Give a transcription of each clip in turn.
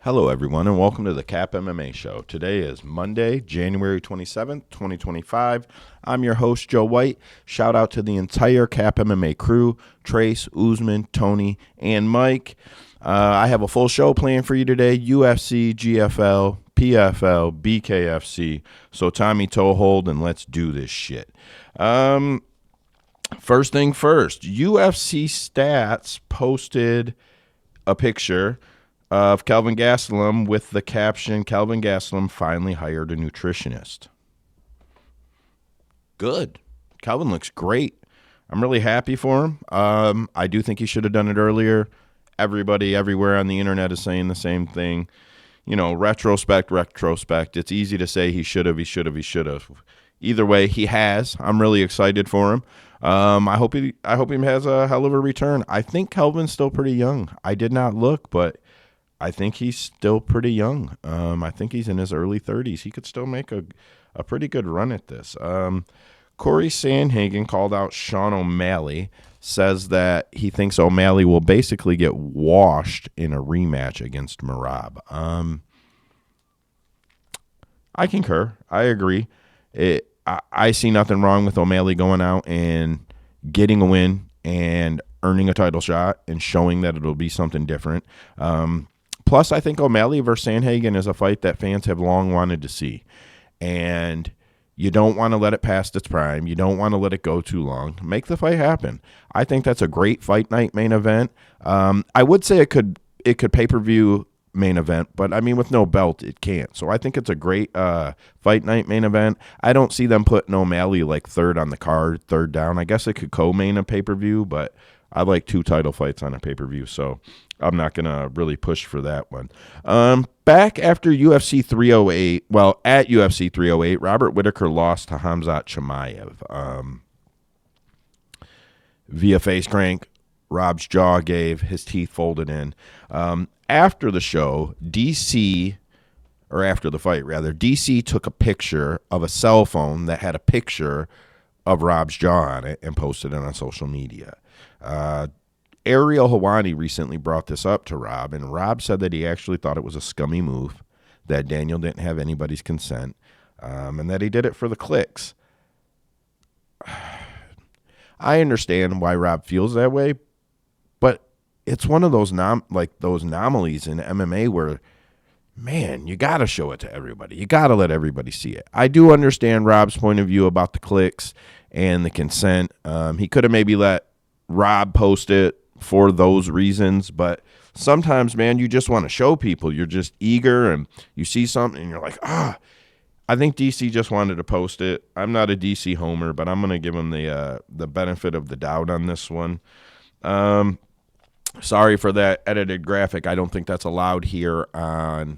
Hello, everyone, and welcome to the CAP MMA Show. Today is Monday, January 27th, 2025. I'm your host, Joe White. Shout out to the entire CAP MMA crew, Trace, Usman, Tony, and Mike. I have a full show planned for you today, UFC, GFL, PFL, BKFC. So Tommy toe hold, and let's do this shit. First thing first, UFC Stats posted a picture of Kelvin Gastelum with the caption, Kelvin Gastelum finally hired a nutritionist. Good. Kelvin looks great. I'm really happy for him. I do think he should have done it earlier. Everybody everywhere on the internet is saying the same thing. You know, retrospect. It's easy to say he should have. Either way, he has. I'm really excited for him. I hope he has a hell of a return. I think Kelvin's still pretty young. I did not look, but I think he's still pretty young. I think he's in his early 30s. He could still make a pretty good run at this. Cory Sandhagen called out Sean O'Malley, says that he thinks O'Malley will basically get washed in a rematch against Merab. I concur. I agree. I see nothing wrong with O'Malley going out and getting a win and earning a title shot and showing that it'll be something different. Plus, I think O'Malley versus Sandhagen is a fight that fans have long wanted to see. And you don't want to let it past its prime. You don't want to let it go too long. Make the fight happen. I think that's a great fight night main event. I would say it could pay-per-view main event, but I mean, with no belt, it can't. So I think it's a great fight night main event. I don't see them putting O'Malley like third on the card, third down. I guess it could co-main a pay-per-view, but I like two title fights on a pay-per-view, so I'm not going to really push for that one. Back after UFC 308, well, at UFC 308, Robert Whittaker lost to Khamzat Chimaev via face crank. Rob's jaw gave, his teeth folded in. After the show, after the fight, DC took a picture of a cell phone that had a picture of Rob's jaw on it and posted it on social media. Ariel Helwani recently brought this up to Rob, and Rob said that he actually thought it was a scummy move, that Daniel didn't have anybody's consent, and that he did it for the clicks. I understand why Rob feels that way, but it's one of those those anomalies in MMA where, man, you got to show it to everybody. You got to let everybody see it. I do understand Rob's point of view about the clicks and the consent. He could have maybe let Rob post it for those reasons, but sometimes, man, you just want to show people. You're just eager, and you see something, and you're like, I think DC just wanted to post it. I'm not a DC homer, but I'm going to give him the benefit of the doubt on this one. Sorry for that edited graphic. I don't think that's allowed here on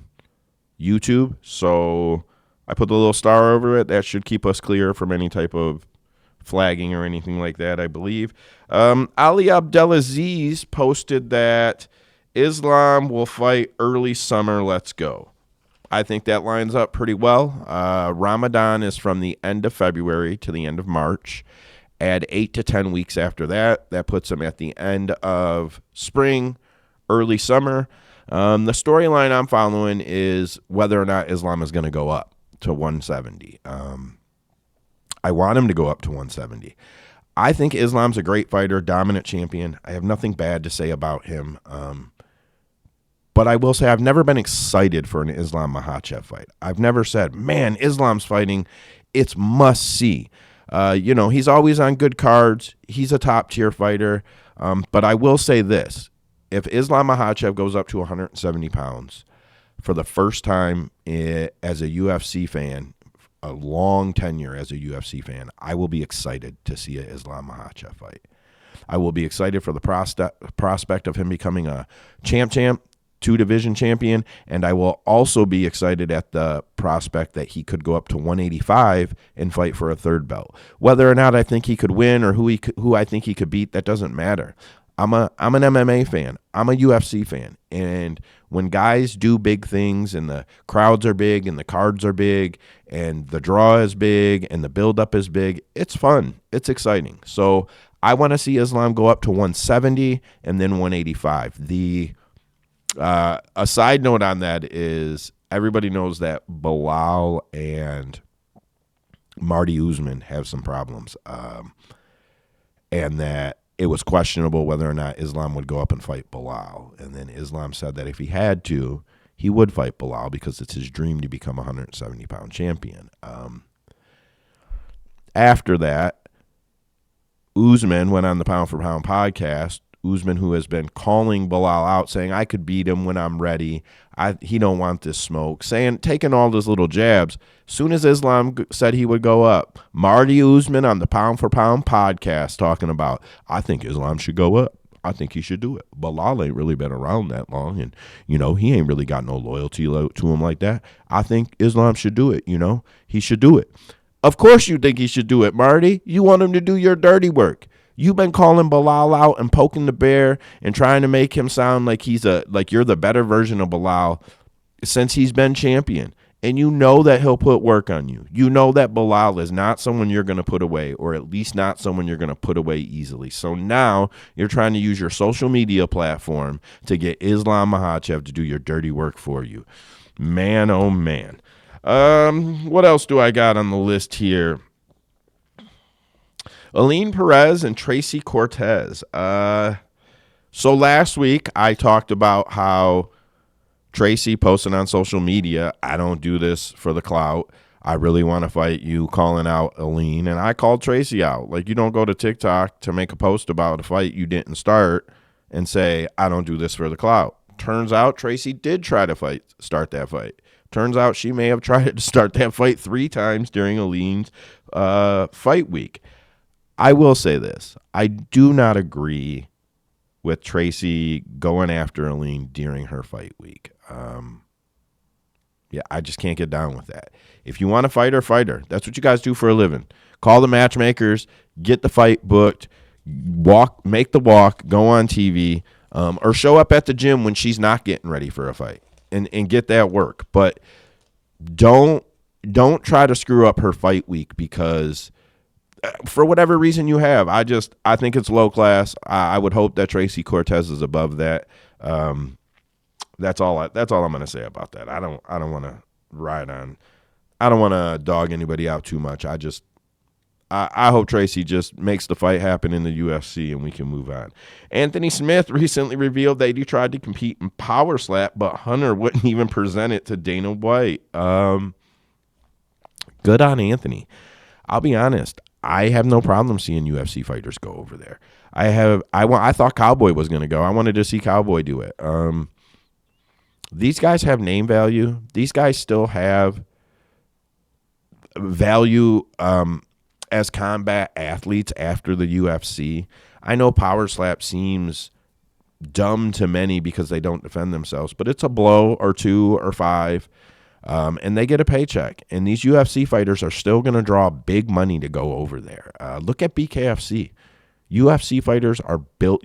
YouTube, so I put the little star over it. That should keep us clear from any type of flagging or anything like that, I believe. Ali Abdelaziz posted that Islam will fight early summer. Let's go. I think that lines up pretty well. Ramadan is from the end of February to the end of March. Add 8 to 10 weeks after that. That puts him at the end of spring, early summer. The storyline I'm following is whether or not Islam is going to go up to 170. I want him to go up to 170. I think Islam's a great fighter, dominant champion. I have nothing bad to say about him. But I will say I've never been excited for an Islam Makhachev fight. I've never said, man, Islam's fighting. It's must see. He's always on good cards. He's a top-tier fighter. But I will say this. If Islam Makhachev goes up to 170 pounds for the first time as a UFC fan, a long tenure as a UFC fan, I will be excited to see an Islam Makhachev fight. I will be excited for the prospect of him becoming a champ, 2-division champion, and I will also be excited at the prospect that he could go up to 185 and fight for a third belt. Whether or not I think he could win or who I think he could beat, that doesn't matter. I'm an MMA fan. I'm a UFC fan. And when guys do big things and the crowds are big and the cards are big and the draw is big and the buildup is big, it's fun. It's exciting. So I want to see Islam go up to 170 and then 185. A side note on that is everybody knows that Bilal and Marty Usman have some problems, and that it was questionable whether or not Islam would go up and fight Bilal. And then Islam said that if he had to, he would fight Bilal because it's his dream to become a 170-pound champion. After that, Usman went on the Pound for Pound podcast. Usman, who has been calling Bilal out, saying, I could beat him when I'm ready. He don't want this smoke. Taking all those little jabs. Soon as Islam said he would go up, Marty Usman on the Pound for Pound podcast talking about, I think Islam should go up. I think he should do it. Bilal ain't really been around that long, and, he ain't really got no loyalty to him like that. I think Islam should do it, He should do it. Of course you think he should do it, Marty. You want him to do your dirty work. You've been calling Bilal out and poking the bear and trying to make him sound like you're the better version of Bilal since he's been champion. And you know that he'll put work on you. You know that Bilal is not someone you're going to put away, or at least not someone you're going to put away easily. So now you're trying to use your social media platform to get Islam Makhachev to do your dirty work for you. Man, oh man. What else do I got on the list here? Aline Perez and Tracy Cortez. So last week I talked about how Tracy posted on social media, I don't do this for the clout. I really want to fight you, calling out Aline. And I called Tracy out. Like, you don't go to TikTok to make a post about a fight you didn't start and say, I don't do this for the clout. Turns out Tracy did try to start that fight. Turns out she may have tried to start that fight 3 times during Aline's fight week. I will say this. I do not agree with Tracy going after Aline during her fight week. I just can't get down with that. If you want to fight her, fight her. That's what you guys do for a living. Call the matchmakers, get the fight booked, make the walk, go on TV, or show up at the gym when she's not getting ready for a fight and get that work. But don't try to screw up her fight week because for whatever reason you have. I think it's low class. I would hope that Tracy Cortez is above that. That's all I'm going to say about that. I don't want to I don't want to dog anybody out too much. I hope Tracy just makes the fight happen in the UFC and we can move on. Anthony Smith recently revealed that he tried to compete in Power Slap, but Hunter wouldn't even present it to Dana White. Good on Anthony. I'll be honest. I have no problem seeing UFC fighters go over there. I thought Cowboy was going to go. I wanted to see Cowboy do it. These guys have name value. These guys still have value as combat athletes after the UFC. I know Power Slap seems dumb to many because they don't defend themselves, but it's a blow or 2 or 5. And they get a paycheck. And these UFC fighters are still going to draw big money to go over there. Look at BKFC. UFC fighters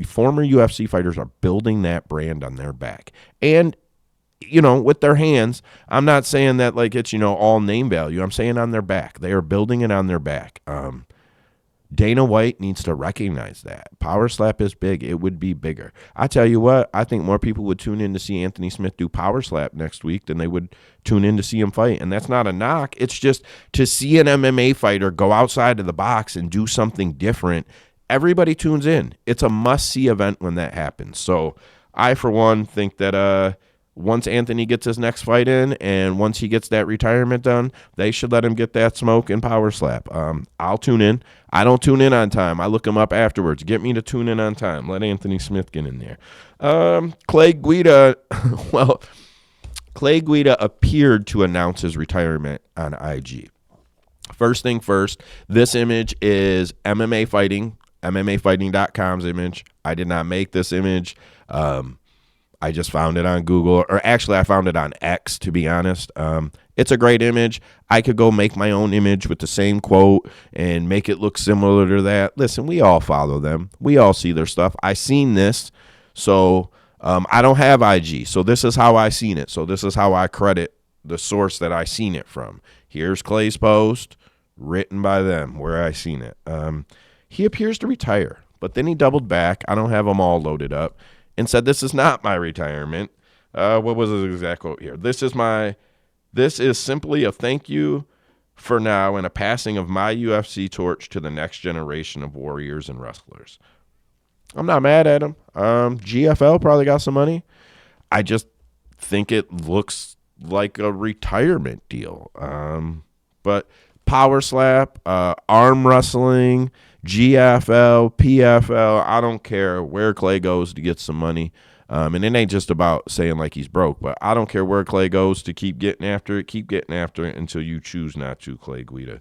former UFC fighters are building that brand on their back. And, with their hands, I'm not saying that like it's, all name value. I'm saying on their back. They are building it on their back. Dana White needs to recognize that. Power Slap is big. It would be bigger. I tell you what, I think more people would tune in to see Anthony Smith do Power Slap next week than they would tune in to see him fight. And that's not a knock. It's just to see an MMA fighter go outside of the box and do something different. Everybody tunes in. It's a must-see event when that happens. So I, for one, think that once Anthony gets his next fight in and once he gets that retirement done, they should let him get that smoke and Power Slap. I'll tune in. I don't tune in on time. I look him up afterwards. Get me to tune in on time. Let Anthony Smith get in there. Clay Guida, Clay Guida appeared to announce his retirement on IG. First thing first, this image is MMA Fighting, MMAfighting.com's image. I did not make this image. I just found it on Google, or actually I found it on X, to be honest. It's a great image. I could go make my own image with the same quote and make it look similar to that. Listen, we all follow them. We all see their stuff. I seen this, so I don't have IG, so this is how I seen it. So this is how I credit the source that I seen it from. Here's Clay's post, written by them, where I seen it. He appears to retire, but then he doubled back. I don't have them all loaded up. And said, this is not my retirement. What was his exact quote here? This is simply a thank you for now and a passing of my UFC torch to the next generation of warriors and wrestlers. I'm not mad at him. GFL probably got some money. I just think it looks like a retirement deal. But power slap, arm wrestling, GFL, PFL, I don't care where Clay goes to get some money. And it ain't just about saying like he's broke, but I don't care where Clay goes to keep getting after it until you choose not to, Clay Guida.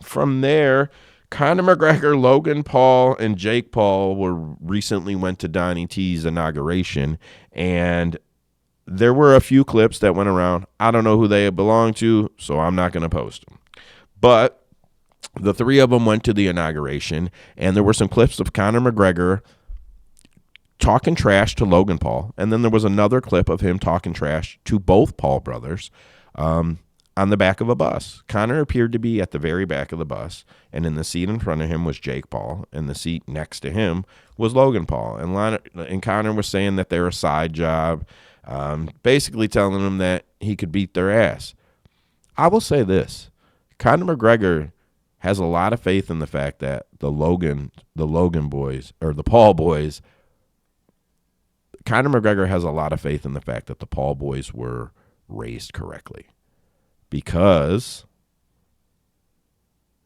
From there, Conor McGregor, Logan Paul, and Jake Paul recently went to Donnie T's inauguration, and there were a few clips that went around. I don't know who they belong to, so I'm not going to post them. But the three of them went to the inauguration, and there were some clips of Conor McGregor talking trash to Logan Paul, and then there was another clip of him talking trash to both Paul brothers on the back of a bus. Conor appeared to be at the very back of the bus, and in the seat in front of him was Jake Paul, and the seat next to him was Logan Paul. And Conor was saying that they're a side job, basically telling them that he could beat their ass. I will say this. Conor McGregor has a lot of faith in the fact that the Logan boys, or the Paul boys, Conor McGregor has a lot of faith in the fact that the Paul boys were raised correctly, because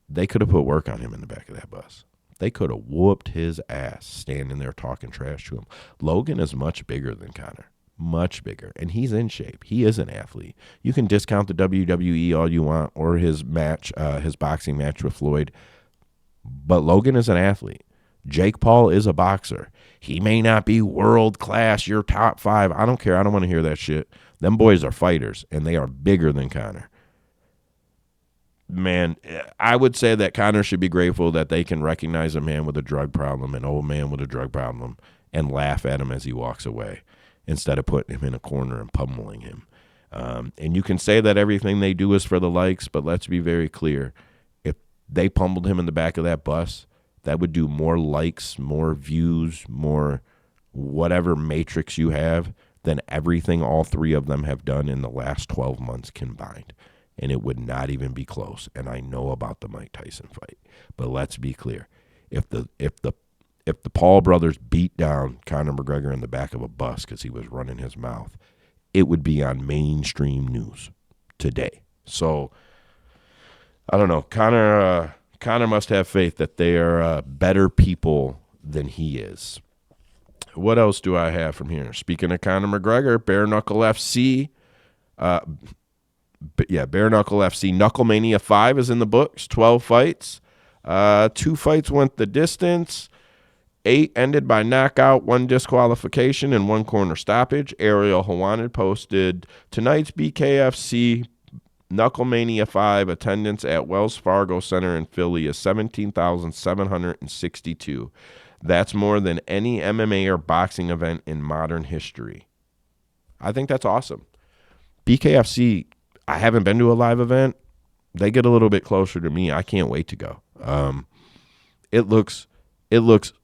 they could have put work on him in the back of that bus. They could have whooped his ass standing there talking trash to him. Logan is much bigger than Conor, much bigger, and he's in shape. He is an athlete. You can discount the WWE all you want, or his boxing match with Floyd, but Logan is an athlete. Jake Paul is a boxer. He may not be world class, you're top 5. I don't care. I don't want to hear that shit. Them boys are fighters, and they are bigger than Conor. Man, I would say that Conor should be grateful that they can recognize a man with a drug problem, an old man with a drug problem, and laugh at him as he walks away instead of putting him in a corner and pummeling him. And you can say that everything they do is for the likes, but let's be very clear. If they pummeled him in the back of that bus, that would do more likes, more views, more whatever matrix you have than everything all three of them have done in the last 12 months combined. And it would not even be close. And I know about the Mike Tyson fight. But let's be clear. If the Paul brothers beat down Conor McGregor in the back of a bus because he was running his mouth, it would be on mainstream news today. So, I don't know. Conor must have faith that they are better people than he is. What else do I have from here? Speaking of Conor McGregor, Bare Knuckle FC. Bare Knuckle FC. KnuckleMania 5 is in the books. 12 fights. 2 fights went the distance. 8 ended by knockout, 1 disqualification, and 1 corner stoppage. Ariel Hawanid posted tonight's BKFC KnuckleMania 5 attendance at Wells Fargo Center in Philly is 17,762. That's more than any MMA or boxing event in modern history. I think that's awesome. BKFC, I haven't been to a live event. They get a little bit closer to me. I can't wait to go. It looks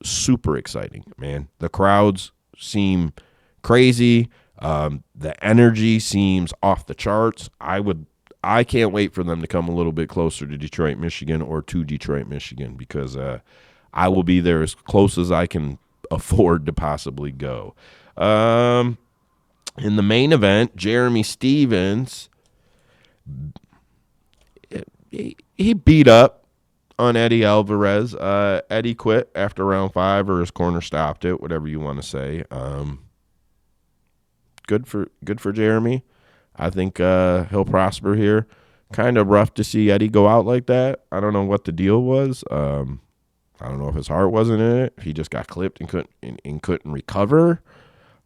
super exciting, man. The crowds seem crazy. The energy seems off the charts. I can't wait for them to come a little bit closer to Detroit, Michigan, or to Detroit, Michigan, because I will be there as close as I can afford to possibly go. In the main event, Jeremy Stevens, he beat up on Eddie Alvarez. Eddie quit after round 5, or his corner stopped it, whatever you want to say. Good for Jeremy. I think he'll prosper here. Kind of rough to see Eddie go out like that. I don't know what the deal was. I don't know if his heart wasn't in it, if he just got clipped and couldn't recover.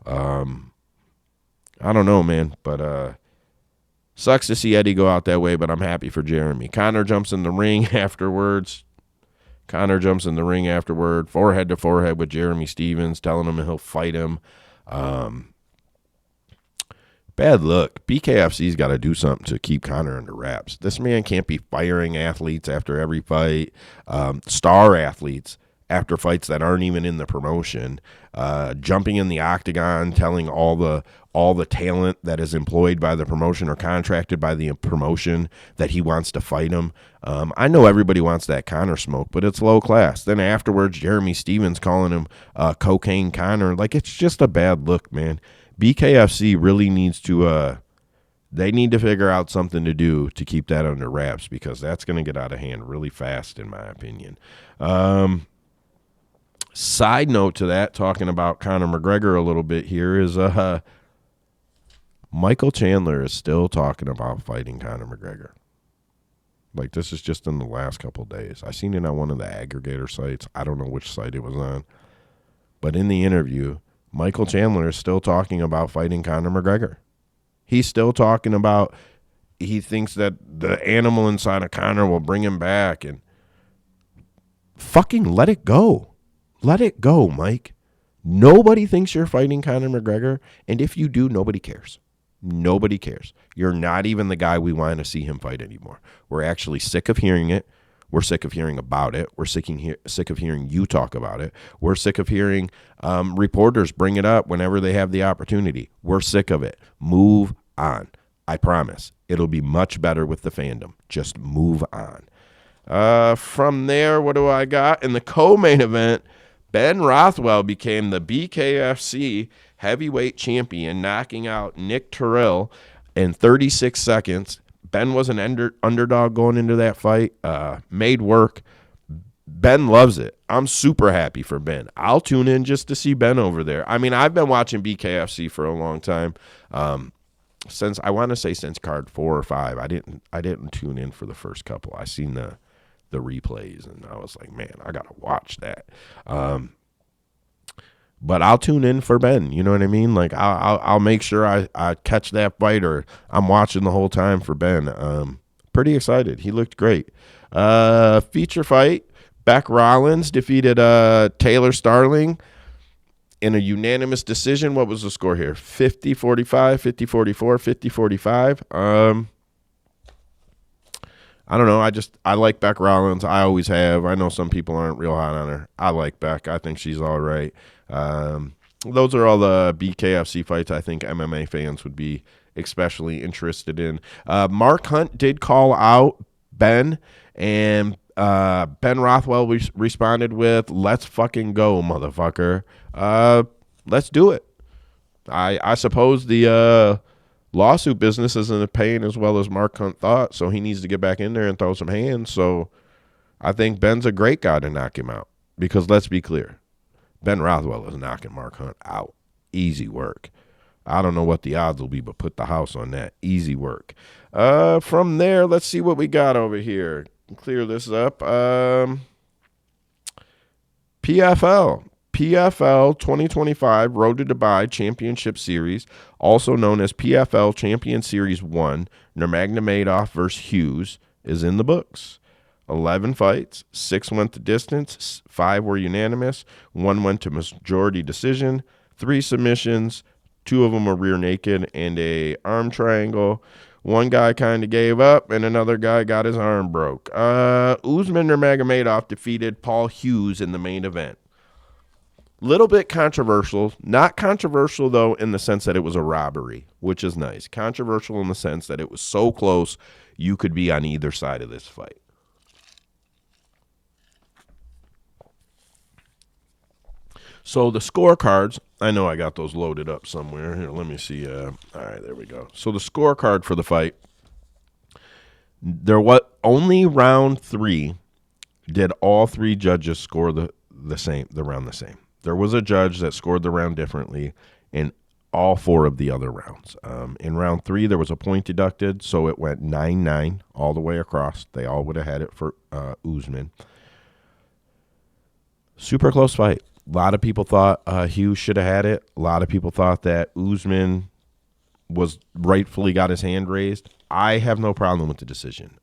I don't know, man. But sucks to see Eddie go out that way, but I'm happy for Jeremy. Conor jumps in the ring afterwards. Forehead to forehead with Jeremy Stevens, telling him he'll fight him. Bad look. BKFC's got to do something to keep Conor under wraps. This man can't be firing athletes after every fight, star athletes after fights that aren't even in the promotion, jumping in the octagon, telling all the talent that is employed by the promotion or contracted by the promotion that he wants to fight him. I know everybody wants that Conor smoke, but it's low class. Then afterwards, Jeremy Stevens calling him Cocaine Conor. Like, it's just a bad look, man. BKFC really needs to they need to figure out something to do to keep that under wraps, because that's going to get out of hand really fast, in my opinion. Side note to that, talking about Conor McGregor a little bit here, is Michael Chandler is still talking about fighting Conor McGregor. Like, this is just in the last couple of days. I seen it on one of the aggregator sites. I don't know which site it was on. But in the interview, Michael Chandler is still talking about fighting Conor McGregor. He's still talking about he thinks that the animal inside of Conor will bring him back. And fucking let it go. Let it go, Mike. Nobody thinks you're fighting Conor McGregor. And if you do, nobody cares. Nobody cares. You're not even the guy we want to see him fight anymore. We're actually sick of hearing it. We're sick of hearing about it. We're sick of hearing you talk about it. We're sick of hearing reporters bring it up whenever they have the opportunity. We're sick of it. Move on. I promise. It'll be much better with the fandom. Just move on. From there, what do I got? In the co-main event, Ben Rothwell became the BKFC heavyweight champion, knocking out Nick Terrell in 36 seconds. Ben was an underdog going into that fight, made work. Ben loves it. I'm super happy for Ben. I'll tune in just to see Ben over there. I mean, I've been watching BKFC for a long time. Since card 4 or 5. I didn't tune in for the first couple. I seen the replays, and I was like, man, I gotta watch that. But I'll tune in for Ben. You know what I mean? Like, I'll make sure I catch that fight, or I'm watching the whole time for Ben. Pretty excited. He looked great. Feature fight. Beck Rollins defeated Taylor Starling in a unanimous decision. What was the score here? 50-45, 50-44, 50-45. I don't know. I like Beck Rollins. I always have. I know some people aren't real hot on her. I like Beck. I think she's all right. Those are all the BKFC fights I think MMA fans would be especially interested in. Mark Hunt did call out Ben, and Ben Rothwell responded with, "Let's fucking go, motherfucker. Let's do it." I suppose the lawsuit business isn't paying as well as Mark Hunt thought, so he needs to get back in there and throw some hands. So I think Ben's a great guy to knock him out, because let's be clear, Ben Rothwell is knocking Mark Hunt out. Easy work. I don't know what the odds will be, but put the house on that. Easy work. From there, let's see what we got over here. Clear this up. PFL 2025 Road to Dubai Championship Series, also known as PFL Champion Series 1, Nurmagomedov versus Hughes, is in the books. 11 fights, 6 went the distance, 5 were unanimous, 1 went to majority decision, 3 submissions, 2 of them were rear naked and a arm triangle. One guy kind of gave up, and another guy got his arm broke. Usman Nurmagomedov defeated Paul Hughes in the main event. Little bit controversial. Not controversial, though, in the sense that it was a robbery, which is nice. Controversial in the sense that it was so close you could be on either side of this fight. So the scorecards, I know I got those loaded up somewhere. Here, let me see. All right, there we go. So the scorecard for the fight, only round 3 did all 3 judges score the round the same. There was a judge that scored the round differently in all 4 of the other rounds. In round 3, there was a point deducted, so it went 9-9 all the way across. They all would have had it for Usman. Super close fight. A lot of people thought Hughes should have had it. A lot of people thought that Usman was rightfully got his hand raised. I have no problem with the decision.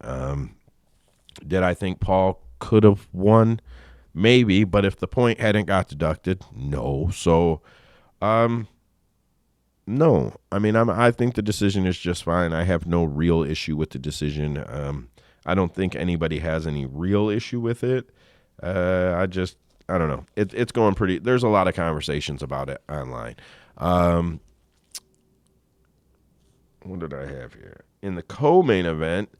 Did I think Paul could have won? Maybe, but if the point hadn't got deducted, no. So, no. I mean, I think the decision is just fine. I have no real issue with the decision. I don't think anybody has any real issue with it. I don't know. It's going pretty. There's a lot of conversations about it online. What did I have here? In the co-main event,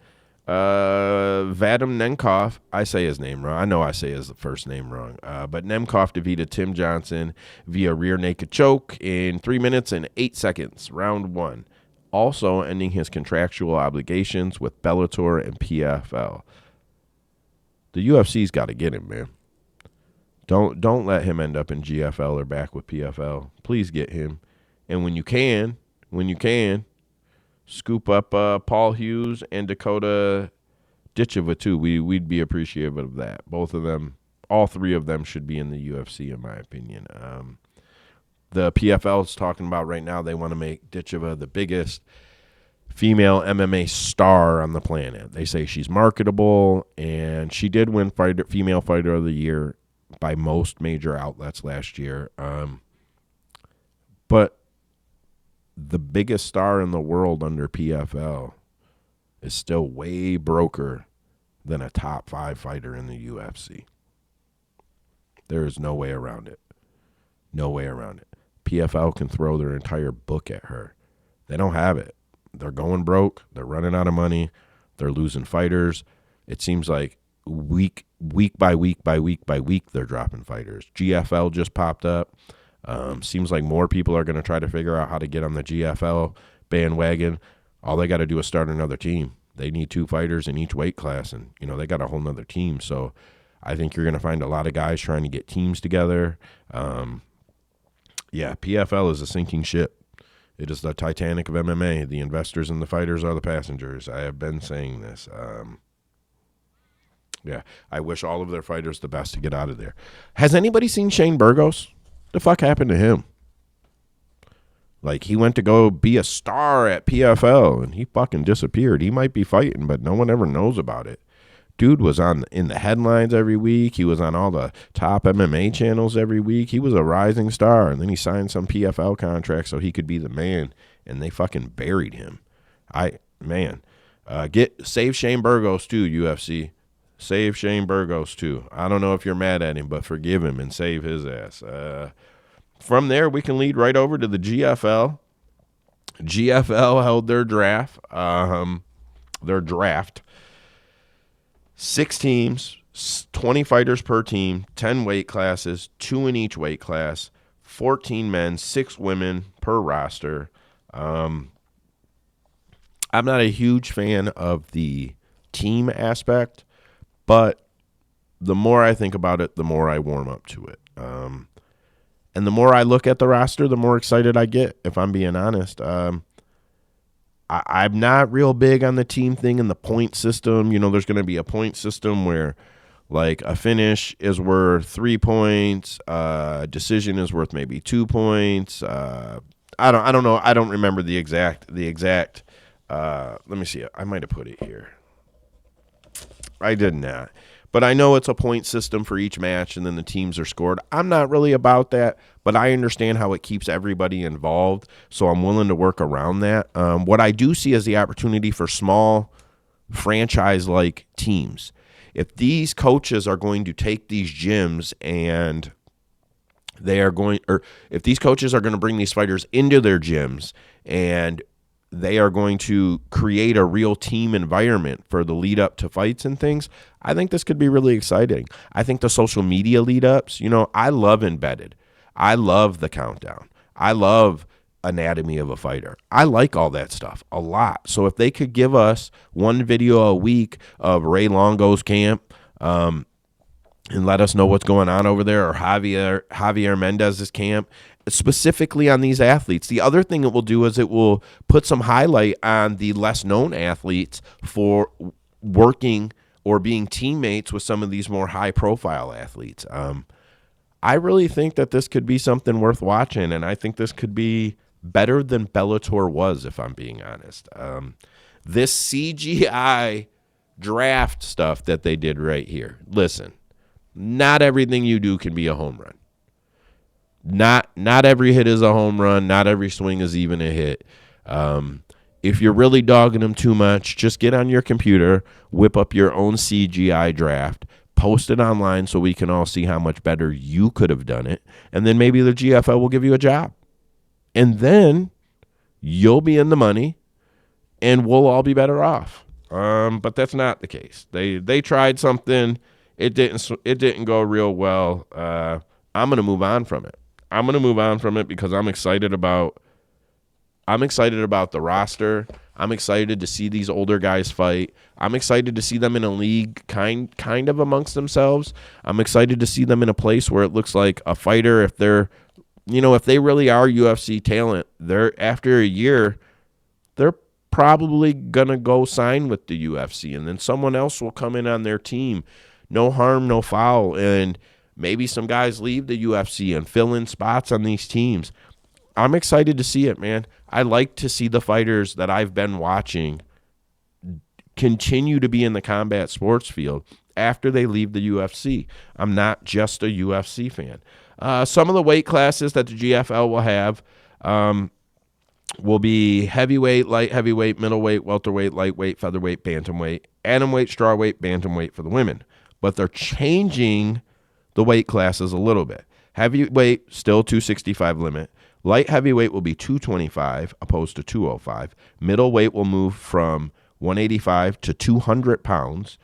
Vadim Nemkov, I say his name wrong. I know I say his first name wrong. But Nemkov defeated Tim Johnson via rear naked choke in 3 minutes and 8 seconds, round 1. Also ending his contractual obligations with Bellator and PFL. The UFC's got to get him, man. Don't let him end up in GFL or back with PFL. Please get him. And when you can, scoop up Paul Hughes and Dakota Ditcheva too. We'd be appreciative of that. Both of them, all three of them should be in the UFC in my opinion. The PFL is talking about right now they want to make Ditcheva the biggest female MMA star on the planet. They say she's marketable, and she did win female fighter of the year by most major outlets last year. But the biggest star in the world under PFL is still way broker than a top 5 fighter in the UFC. There is no way around it. No way around it. PFL can throw their entire book at her. They don't have it. They're going broke. They're running out of money. They're losing fighters. It seems like week by week, they're dropping fighters. GFL just popped up. Seems like more people are going to try to figure out how to get on the GFL bandwagon. All they got to do is start another team. They need 2 fighters in each weight class, and they got a whole nother team. So I think you're going to find a lot of guys trying to get teams together. Yeah, PFL is a sinking ship. It is the Titanic of MMA. The investors and the fighters are the passengers. I have been saying this. Yeah, I wish all of their fighters the best to get out of there. Has anybody seen Shane Burgos? The fuck happened to him? Like, he went to go be a star at PFL, and he fucking disappeared. He might be fighting, but no one ever knows about it. Dude was in the headlines every week. He was on all the top MMA channels every week. He was a rising star, and then he signed some PFL contract so he could be the man, and they fucking buried him. Save Shane Burgos too, UFC. Save Shane Burgos too. I don't know if you're mad at him, but forgive him and save his ass. From there, we can lead right over to the GFL. GFL held their draft. 6 teams, 20 fighters per team, 10 weight classes, 2 in each weight class, 14 men, 6 women per roster. I'm not a huge fan of the team aspect, but the more I think about it, the more I warm up to it. And the more I look at the roster, the more excited I get, if I'm being honest. I'm not real big on the team thing and the point system. There's going to be a point system where, like, a finish is worth 3 points, decision is worth maybe 2 points. I don't know. I don't remember the exact. Let me see. I might have put it here. I did not. But I know it's a point system for each match, and then the teams are scored. I'm not really about that, but I understand how it keeps everybody involved, so I'm willing to work around that. What I do see is the opportunity for small franchise-like teams. If these coaches are going to take these gyms and if these coaches are going to bring these fighters into their gyms and they are going to create a real team environment for the lead up to fights and things, I think this could be really exciting. I think the social media lead ups, I love Embedded. I love the countdown. I love anatomy of a fighter. I like all that stuff a lot. So if they could give us one video a week of Ray Longo's camp, and let us know what's going on over there, or Javier Mendez's camp, specifically on these athletes. The other thing it will do is it will put some highlight on the less known athletes for working or being teammates with some of these more high profile athletes. I really think that this could be something worth watching, and I think this could be better than Bellator was, if I'm being honest. This CGI draft stuff that they did right here. Listen, not everything you do can be a home run. Not every hit is a home run. Not every swing is even a hit. If you're really dogging them too much, just get on your computer, whip up your own CGI draft, post it online so we can all see how much better you could have done it. And then maybe the GFL will give you a job. And then you'll be in the money and we'll all be better off. But that's not the case. They tried something. It didn't go real well. I'm going to move on from it. I'm going to move on from it because I'm excited about the roster. I'm excited to see these older guys fight. I'm excited to see them in a league kind of amongst themselves. I'm excited to see them in a place where it looks like a fighter, if they really are UFC talent, after a year, they're probably going to go sign with the UFC, and then someone else will come in on their team. No harm, no foul, and maybe some guys leave the UFC and fill in spots on these teams. I'm excited to see it, man. I like to see the fighters that I've been watching continue to be in the combat sports field after they leave the UFC. I'm not just a UFC fan. Some of the weight classes that the GFL will have will be heavyweight, light heavyweight, middleweight, welterweight, lightweight, featherweight, bantamweight, atomweight, strawweight, bantamweight for the women. But they're changing the weight classes a little bit. Heavyweight, still 265 limit. Light heavyweight will be 225 opposed to 205. Middleweight will move from 185 to 200 pounds.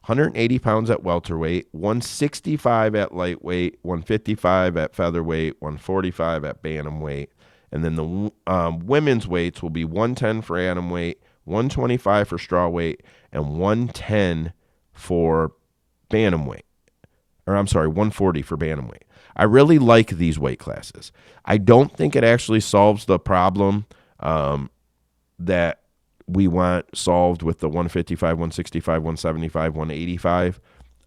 180 pounds at welterweight, 165 at lightweight, 155 at featherweight, 145 at bantamweight. And then the women's weights will be 110 for atomweight, 125 for strawweight, and 110 for bantamweight. 140 for bantamweight. I really like these weight classes. I don't think it actually solves the problem that we want solved with the 155, 165, 175, 185.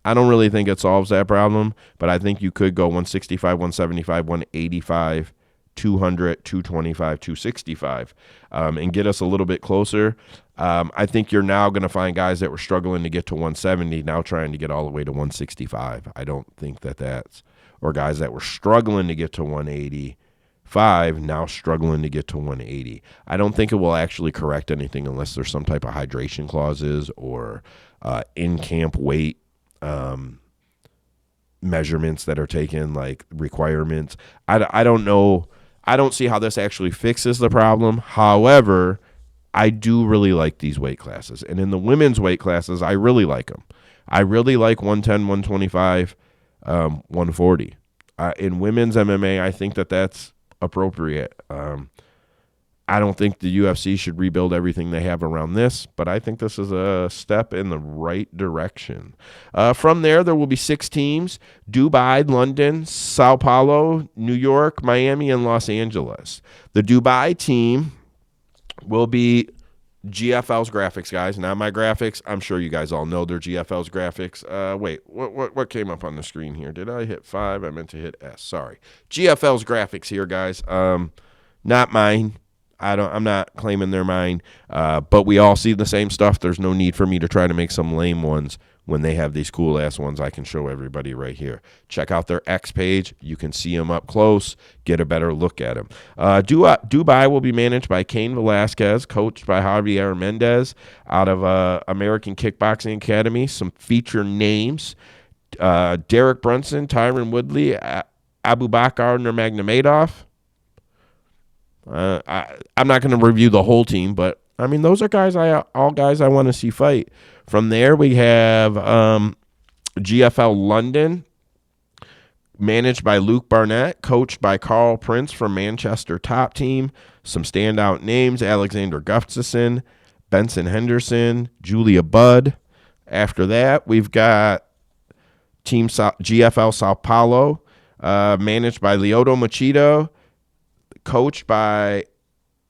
I don't really think it solves that problem, but I think you could go 165, 175, 185, 200, 225, 265, and get us a little bit closer. I think you're now going to find guys that were struggling to get to 170 now trying to get all the way to 165. I don't think that's – or guys that were struggling to get to 185 now struggling to get to 180. I don't think it will actually correct anything unless there's some type of hydration clauses or in-camp weight measurements that are taken, like requirements. I don't know. I don't see how this actually fixes the problem. However, I do really like these weight classes. And in the women's weight classes, I really like them. I really like 110, 125, 140. In women's MMA, I think that's appropriate. I don't think the UFC should rebuild everything they have around this, but I think this is a step in the right direction. From there will be 6 teams: Dubai, London, Sao Paulo, New York, Miami, and Los Angeles. The Dubai team will be GFL's graphics, guys. Not my graphics. I'm sure you guys all know they're GFL's graphics. Wait, what came up on the screen here? Did I hit 5? I meant to hit S. Sorry. GFL's graphics here, guys. Not mine. I'm not claiming they're mine. But we all see the same stuff. There's no need for me to try to make some lame ones when they have these cool ass ones I can show everybody right here. Check out their X page. You can see them up close, get a better look at them. Dubai will be managed by Cain Velasquez, coached by Javier Mendez out of American Kickboxing Academy. Some feature names: Derek Brunson, Tyron Woodley, Abubakar Nurmagomedov. I'm not going to review the whole team, but I mean, those are all guys I want to see fight. From there, we have GFL London, managed by Luke Barnett, coached by Carl Prince from Manchester Top Team. Some standout names: Alexander Gustafsson, Benson Henderson, Julia Budd. After that, we've got Team GFL Sao Paulo, managed by Lyoto Machado, coached by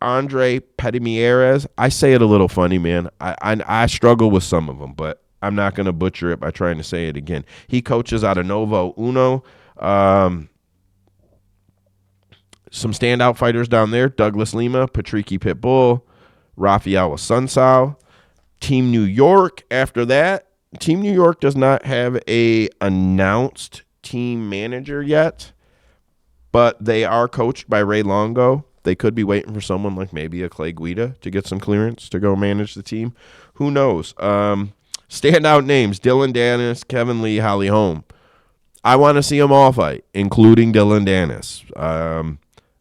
Andre Pedimieres. I say it a little funny, man. I struggle with some of them, but I'm not going to butcher it by trying to say it again. He coaches out of Novo Uno. Some standout fighters down there: Douglas Lima, Patricky Pitbull, Rafael Sunsao. Team New York, after that, Team New York does not have a announced team manager yet, but they are coached by Ray Longo. They could be waiting for someone like maybe a Clay Guida to get some clearance to go manage the team. Who knows? Standout names: Dylan Dennis, Kevin Lee, Holly Holm. I want to see them all fight, including Dylan Dennis. I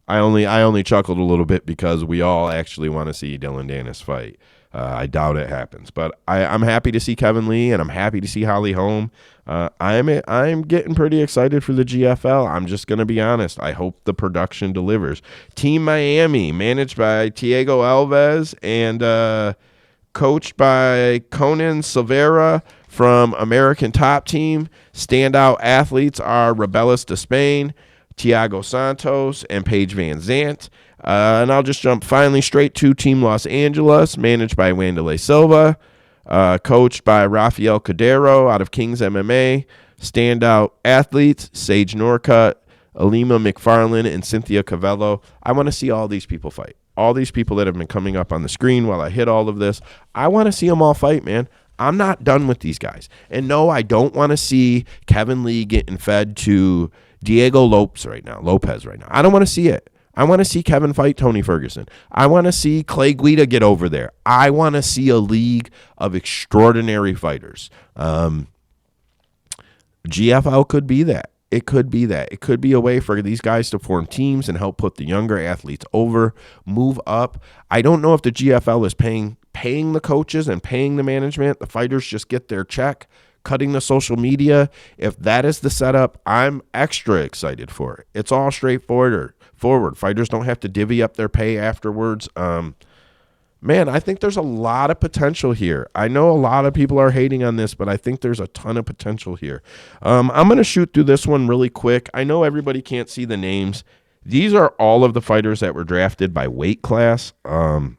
only chuckled a little bit because we all actually want to see Dylan Dennis fight. I doubt it happens, but I'm happy to see Kevin Lee, and I'm happy to see Holly Holm. I'm getting pretty excited for the GFL. I'm just going to be honest. I hope the production delivers. Team Miami, managed by Thiago Alves and coached by Conan Silveira from American Top Team. Standout athletes are Rebelis de Spain, Thiago Santos, and Paige Van Zant. And I'll just jump finally straight to Team Los Angeles, managed by Wanderlei Silva, coached by Rafael Cordero out of Kings MMA. Standout athletes, Sage Norcutt, Alima McFarlane, and Cynthia Cavello. I want to see all these people fight. All these people that have been coming up on the screen while I hit all of this. I want to see them all fight, man. I'm not done with these guys. And no, I don't want to see Kevin Lee getting fed to Diego Lopez right now. I don't want to see it. I want to see Kevin fight Tony Ferguson. I want to see Clay Guida get over there. I want to see a league of extraordinary fighters. GFL could be that. It could be that. It could be a way for these guys to form teams and help put the younger athletes over, move up. I don't know if the GFL is paying the coaches and paying the management. The fighters just get their check, cutting the social media. If that is the setup, I'm extra excited for it. It's all straightforward. Fighters don't have to divvy up their pay afterwards. Man, I think there's a lot of potential here. I know a lot of people are hating on this, but I think there's a ton of potential here. I'm going to shoot through this one really quick. I know everybody can't see the names. These are all of the fighters that were drafted by weight class. I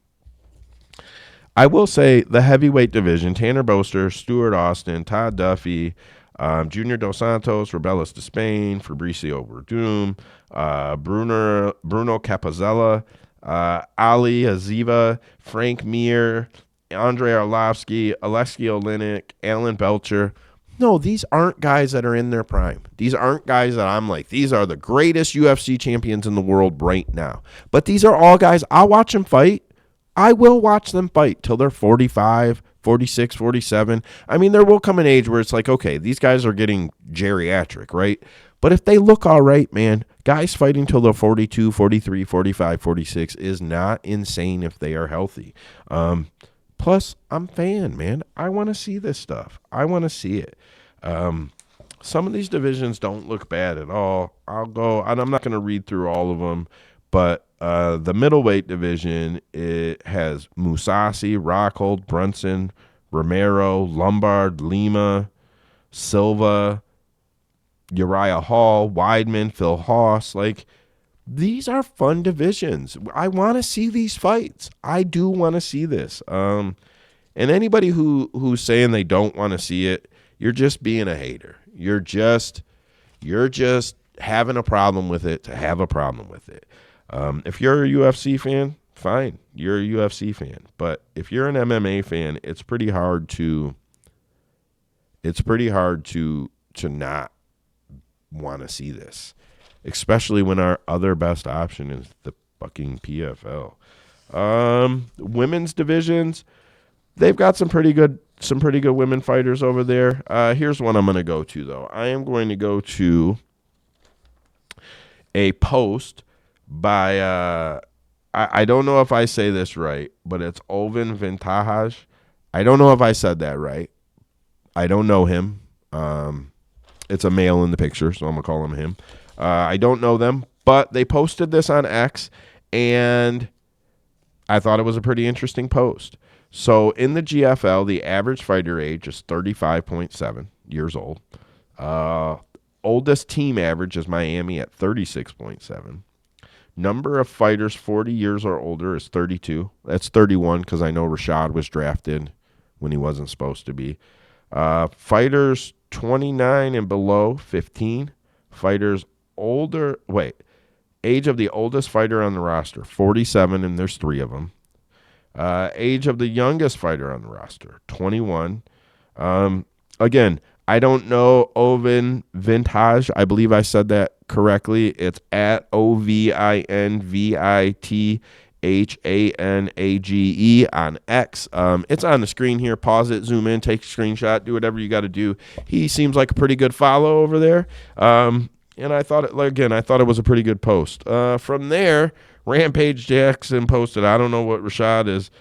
will say the heavyweight division, Tanner Boaster, Stuart Austin, Todd Duffy, Junior Dos Santos, Rebelis de Spain, Fabricio Verdum, Bruno Capozella, Ali Aziva, Frank Mir, Andrei Arlovsky, Alexei Olenek, Alan Belcher. No, these aren't guys that are in their prime. These aren't guys that I'm like, these are the greatest UFC champions in the world right now. But these are all guys, I'll watch them fight. I will watch them fight till they're 45, 46, 47. I mean, there will come an age where it's like, okay, these guys are getting geriatric, right? But if they look all right, man, guys fighting till they're 42, 43, 45, 46 is not insane if they are healthy. Plus, I'm fan, man. I want to see this stuff. I want to see it. Some of these divisions don't look bad at all. I'll go, and I'm not going to read through all of them, but the middleweight division, it has Musasi, Rockhold, Brunson, Romero, Lombard, Lima, Silva, Uriah Hall, Weidman, Phil Haas. Like, these are fun divisions. I want to see these fights. I do want to see this. And anybody who's saying they don't want to see it, you're just being a hater. You're just having a problem with it to have a problem with it. If you're a UFC fan, fine, you're a UFC fan. But if you're an MMA fan, it's pretty hard to not want to see this, especially when our other best option is the fucking PFL. Women's divisions, they've got some pretty good women fighters over there. Here's one I'm going to go to, though. I am going to go to a post by I don't know if I say this right, but it's Ovin Vintage. I don't know if I said that right. I don't know him. It's a male in the picture, so I'm going to call him him. I don't know them, but they posted this on X, and I thought it was a pretty interesting post. So in the GFL, the average fighter age is 35.7 years old. Oldest team average is Miami at 36.7. Number of fighters 40 years or older is 32. That's 31 because I know Rashad was drafted when he wasn't supposed to be. Fighters 29 and below, 15. Fighters older, age of the oldest fighter on the roster, 47, and there's 3 of them. Age of the youngest fighter on the roster, 21. Again, I don't know Ovin Vintage. I believe I said that correctly. It's at OVINVITAGE. Hanage on X. It's on the screen here. Pause it, zoom in, take a screenshot, do whatever you got to do. He seems like a pretty good follow over there. And I thought it was a pretty good post. From there, Rampage Jackson posted, I don't know what Rashad is,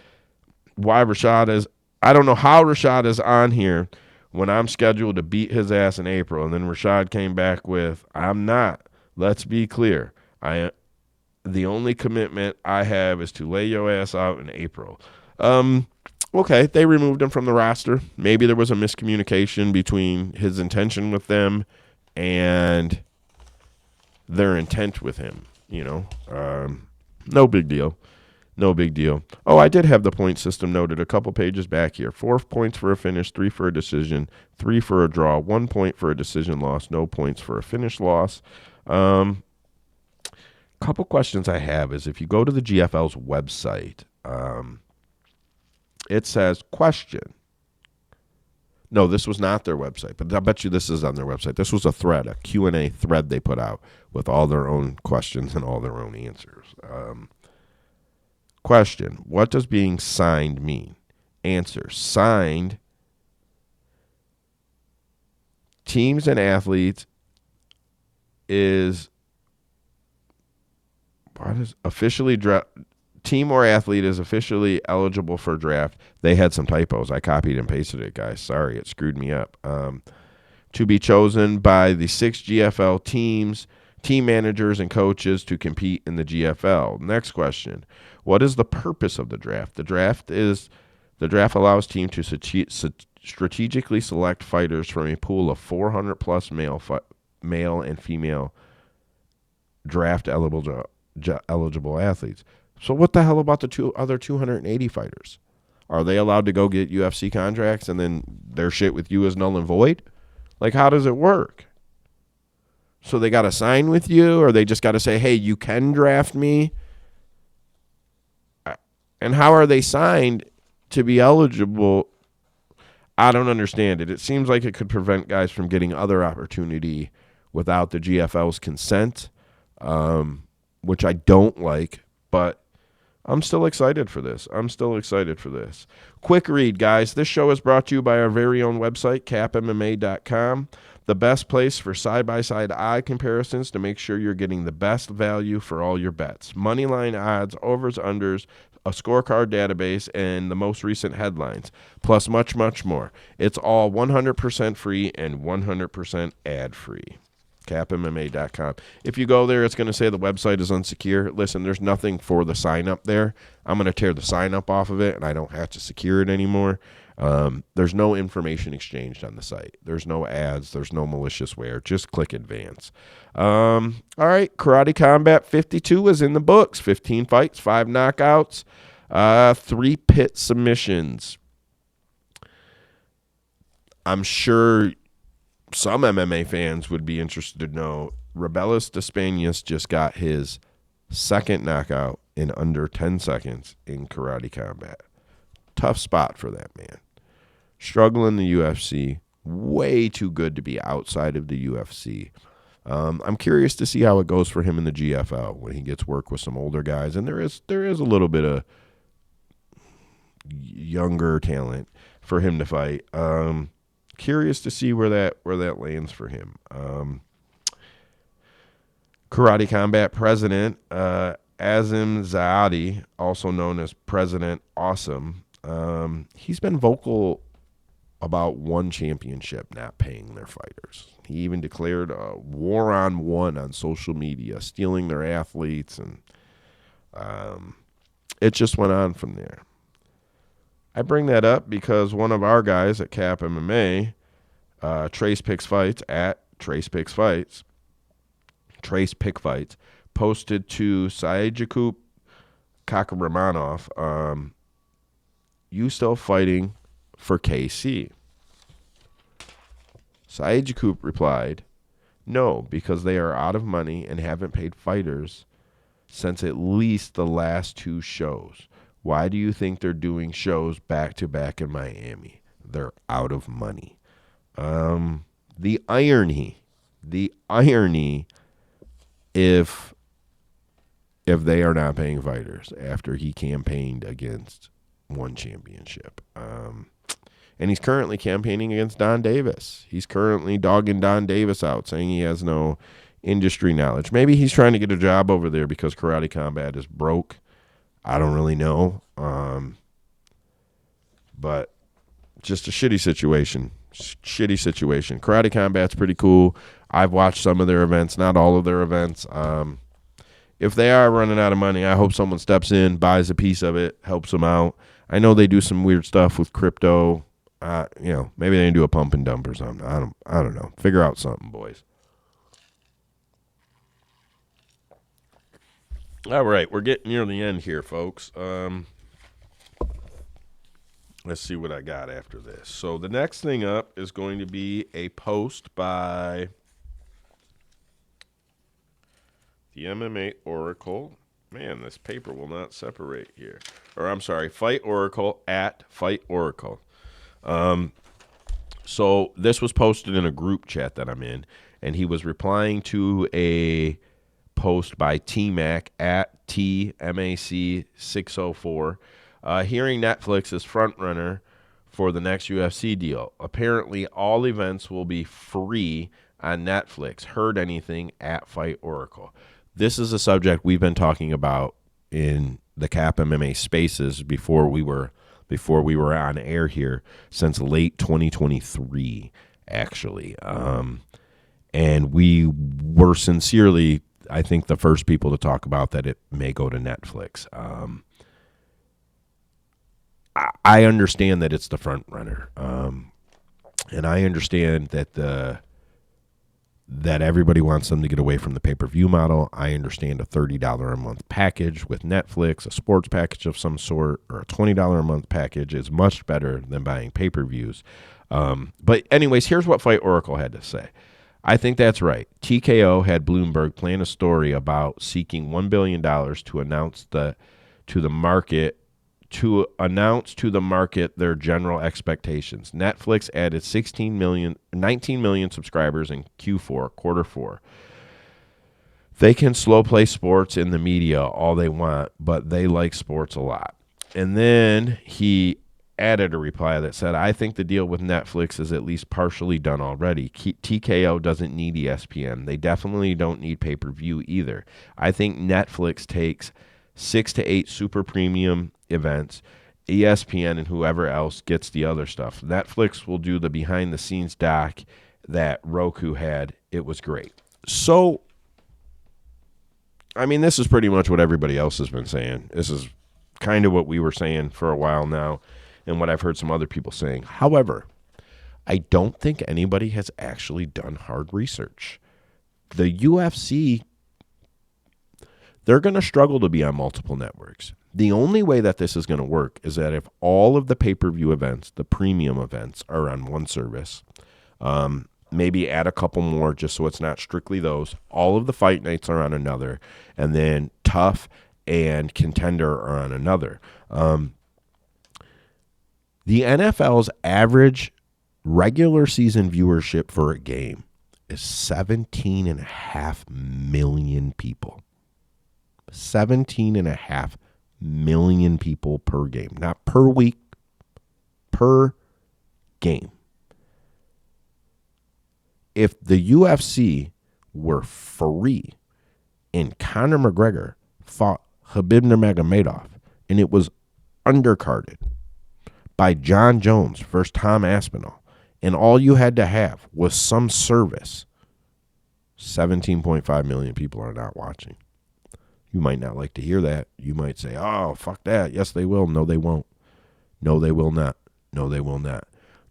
why Rashad is, I don't know how Rashad is on here when I'm scheduled to beat his ass in April. And then Rashad came back with, I'm not. Let's be clear. The only commitment I have is to lay your ass out in April. Okay, they removed him from the roster. Maybe there was a miscommunication between his intention with them and their intent with him. No big deal. No big deal. Oh, I did have the point system noted a couple pages back here. 4 points for a finish, 3 for a decision, 3 for a draw, 1 point for a decision loss, no points for a finish loss. Couple questions I have is if you go to the GFL's website, it says question. No, this was not their website, but I bet you this is on their website. This was a thread, a Q&A thread they put out with all their own questions and all their own answers. Question, what does being signed mean? Answer, signed, teams and athletes team or athlete is officially eligible for draft. They had some typos. I copied and pasted it, guys. Sorry, it screwed me up. To be chosen by the 6 GFL teams, team managers, and coaches to compete in the GFL. Next question. What is the purpose of the draft? The draft allows teams to strategically select fighters from a pool of 400-plus male and female draft eligible athletes. So what the hell about the other 280 fighters? Are they allowed to go get UFC contracts and then their shit with you is null and void? Like, how does it work? So they got to sign with you, or they just got to say, hey, you can draft me? And how are they signed to be eligible? I don't understand it. It seems like it could prevent guys from getting other opportunity without the GFL's consent, which I don't like, but I'm still excited for this. Quick read, guys. This show is brought to you by our very own website, CAPMMA.com, the best place for side-by-side eye comparisons to make sure you're getting the best value for all your bets. Moneyline odds, overs, unders, a scorecard database, and the most recent headlines, plus much, much more. It's all 100% free and 100% ad-free. CapMMA.com. If you go there, it's going to say the website is unsecure. Listen, there's nothing for the sign up there. I'm going to tear the sign up off of it, and I don't have to secure it anymore. There's no information exchanged on the site. There's no ads. There's no malicious wear. Just click advance. All right, Karate Combat 52 is in the books. 15 fights, 5 knockouts, 3 pit submissions. I'm sure some MMA fans would be interested to know Rebelis Despanius just got his second knockout in under 10 seconds in Karate Combat. Tough spot for that man. Struggling in the UFC. Way too good to be outside of the UFC. I'm curious to see how it goes for him in the GFL when he gets work with some older guys. And there is a little bit of younger talent for him to fight. Curious to see where that lands for him. Karate Combat president Azim Zaadi, also known as President Awesome, he's been vocal about one championship not paying their fighters. He even declared a war on one on social media, stealing their athletes, and it just went on from there. I bring that up because one of our guys at CAP MMA, Trace Pick Fights, posted to Saidjakub Kakramanov, you still fighting for KC? Saidjakub replied, no, because they are out of money and haven't paid fighters since at least the last 2 shows. Why do you think they're doing shows back-to-back in Miami? They're out of money. The irony, if if they are not paying fighters after he campaigned against one championship. And he's currently campaigning against Don Davis. He's currently dogging Don Davis out, saying he has no industry knowledge. Maybe he's trying to get a job over there because Karate Combat is broke. I don't really know. But just a shitty situation. Karate Combat's pretty cool. I've watched some of their events, not all of their events. If they are running out of money, I hope someone steps in, buys a piece of it, helps them out. I know they do some weird stuff with crypto. Maybe they can do a pump and dump or something. I don't know. Figure out something, boys. All right, we're getting near the end here, folks. Let's see what I got after this. So the next thing up is going to be a post by the MMA Oracle. Man, this paper will not separate here. Or I'm sorry, Fight Oracle at Fight Oracle. So this was posted in a group chat that I'm in, and he was replying to a post by T-Mac at TMAC604, hearing Netflix is frontrunner for the next UFC deal. Apparently, all events will be free on Netflix. Heard anything at Fight Oracle? This is a subject we've been talking about in the CAP MMA spaces before we were on air here since late 2023, actually. And we were sincerely, I think, the first people to talk about that it may go to Netflix. I understand that it's the front runner. And I understand that that everybody wants them to get away from the pay-per-view model. I understand a $30 a month package with Netflix, a sports package of some sort, or a $20 a month package is much better than buying pay-per-views. But anyways, here's what Fight Oracle had to say. I think that's right. TKO had Bloomberg plan a story about seeking $1 billion to announce to the market their general expectations. Netflix added 19 million subscribers in Q4, quarter four. They can slow play sports in the media all they want, but they like sports a lot. And then he added a reply that said, I think the deal with Netflix is at least partially done already. TKO doesn't need ESPN. They definitely don't need pay-per-view either. I think Netflix takes 6 to 8 super premium events. ESPN and whoever else gets the other stuff. Netflix will do the behind-the-scenes doc that Roku had. It was great. So, I mean, this is pretty much what everybody else has been saying. This is kind of what we were saying for a while now and what I've heard some other people saying. However, I don't think anybody has actually done hard research. The UFC, they're going to struggle to be on multiple networks. The only way that this is going to work is that if all of the pay-per-view events, the premium events, are on one service, maybe add a couple more just so it's not strictly those. All of the fight nights are on another, and then Tough and Contender are on another. The NFL's average regular season viewership for a game is 17.5 million people. 17.5 million people per game. Not per week, per game. If the UFC were free and Conor McGregor fought Khabib Nurmagomedov and it was undercarded by John Jones versus Tom Aspinall, and all you had to have was some service, 17.5 million people are not watching. You might not like to hear that. You might say, oh, fuck that. Yes, they will. No, they won't. No, they will not. No, they will not.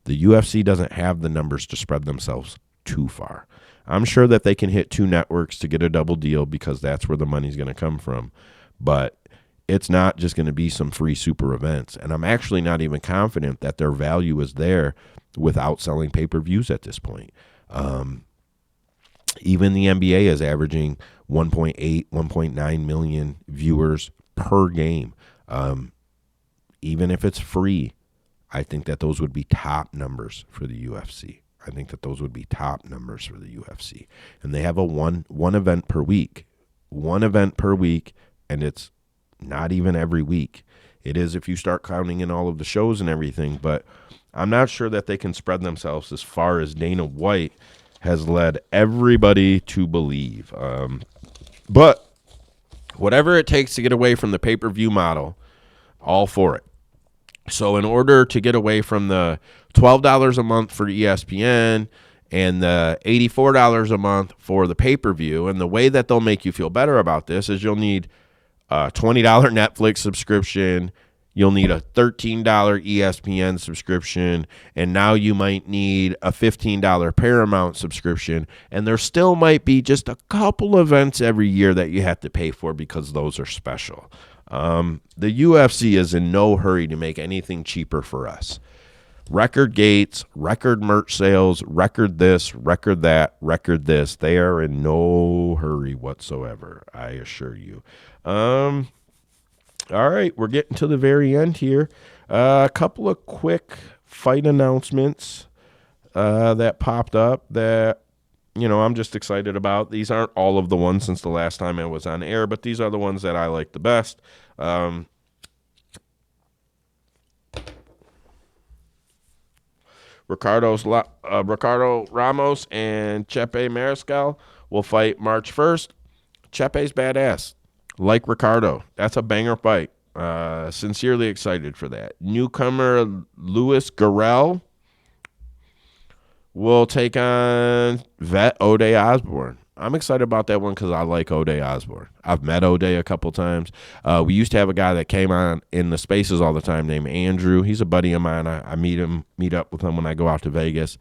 The UFC doesn't have the numbers to spread themselves too far. I'm sure that they can hit 2 networks to get a double deal because that's where the money's going to come from. But it's not just going to be some free super events. And I'm actually not even confident that their value is there without selling pay-per-views at this point. Even the NBA is averaging 1.8, 1.9 million viewers per game. Even if it's free, I think that those would be top numbers for the UFC. I think that those would be top numbers for the UFC. And they have a one event per week. One event per week, and it's not even every week. It is if you start counting in all of the shows and everything, but I'm not sure that they can spread themselves as far as Dana White has led everybody to believe. But whatever it takes to get away from the pay-per-view model, all for it. So in order to get away from the $12 a month for ESPN and the $84 a month for the pay-per-view, and the way that they'll make you feel better about this is you'll need a $20 Netflix subscription, you'll need a $13 ESPN subscription, and now you might need a $15 Paramount subscription, and there still might be just a couple events every year that you have to pay for because those are special. The UFC is in no hurry to make anything cheaper for us. Record gates, record merch sales, record this, record that, record this. They are in no hurry whatsoever, I assure you. All right, we're getting to the very end here. A couple of quick fight announcements that popped up that, I'm just excited about. These aren't all of the ones since the last time I was on air, but these are the ones that I like the best. Ricardo Ramos and Chepe Mariscal will fight March 1st. Chepe's badass. Like Ricardo. That's a banger fight. Sincerely excited for that. Newcomer Louis Garrel will take on vet O'Day Osborne. I'm excited about that one because I like O'Day Osborne. I've met O'Day a couple times. We used to have a guy that came on in the spaces all the time named Andrew. He's a buddy of mine. I meet up with him when I go out to Vegas.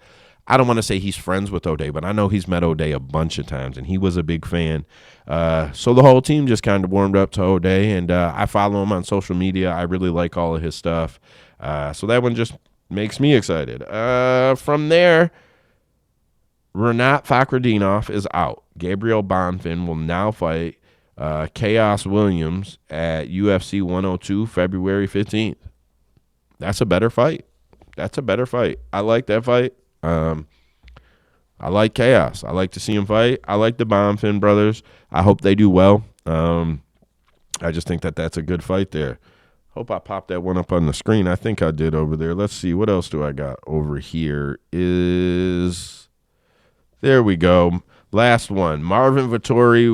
I don't want to say he's friends with O'Day, but I know he's met O'Day a bunch of times, and he was a big fan. So the whole team just kind of warmed up to O'Day, and I follow him on social media. I really like all of his stuff. So that one just makes me excited. From there, Renat Fakhretdinov is out. Gabriel Bonfim will now fight Chaos Williams at UFC 102 February 15th. That's a better fight. I like that fight. I like Chaos. I like to see him fight. I like the Bonfim brothers. I hope they do well. I just think that that's a good fight there. Hope I popped that one up on the screen. I think I did over there. Let's see. What else do I got over here? There we go. Last one. Marvin Vettori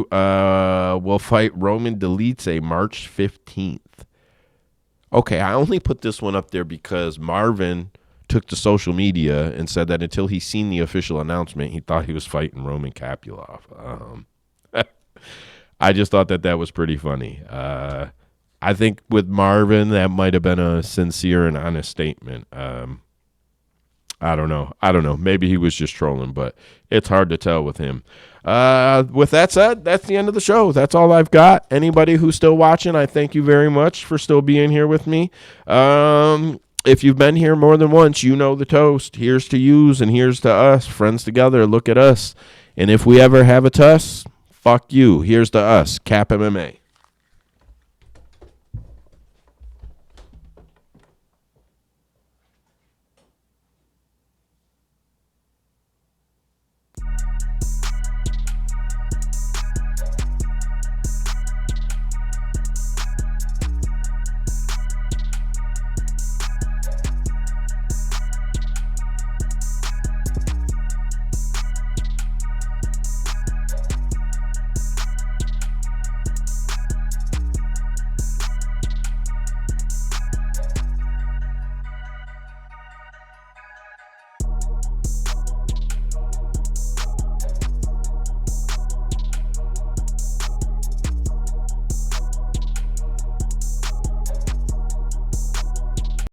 will fight Roman Dolidze March 15th. Okay, I only put this one up there because Marvin took to social media and said that until he seen the official announcement, he thought he was fighting Roman Kopylov. I just thought that was pretty funny. I think with Marvin, that might have been a sincere and honest statement. I don't know. Maybe he was just trolling, but it's hard to tell with him. With that said, that's the end of the show. That's all I've got. Anybody who's still watching, I thank you very much for still being here with me. If you've been here more than once, you know the toast. Here's to yous and here's to us. Friends together, look at us. And if we ever have a tuss, fuck you. Here's to us. CAP MMA.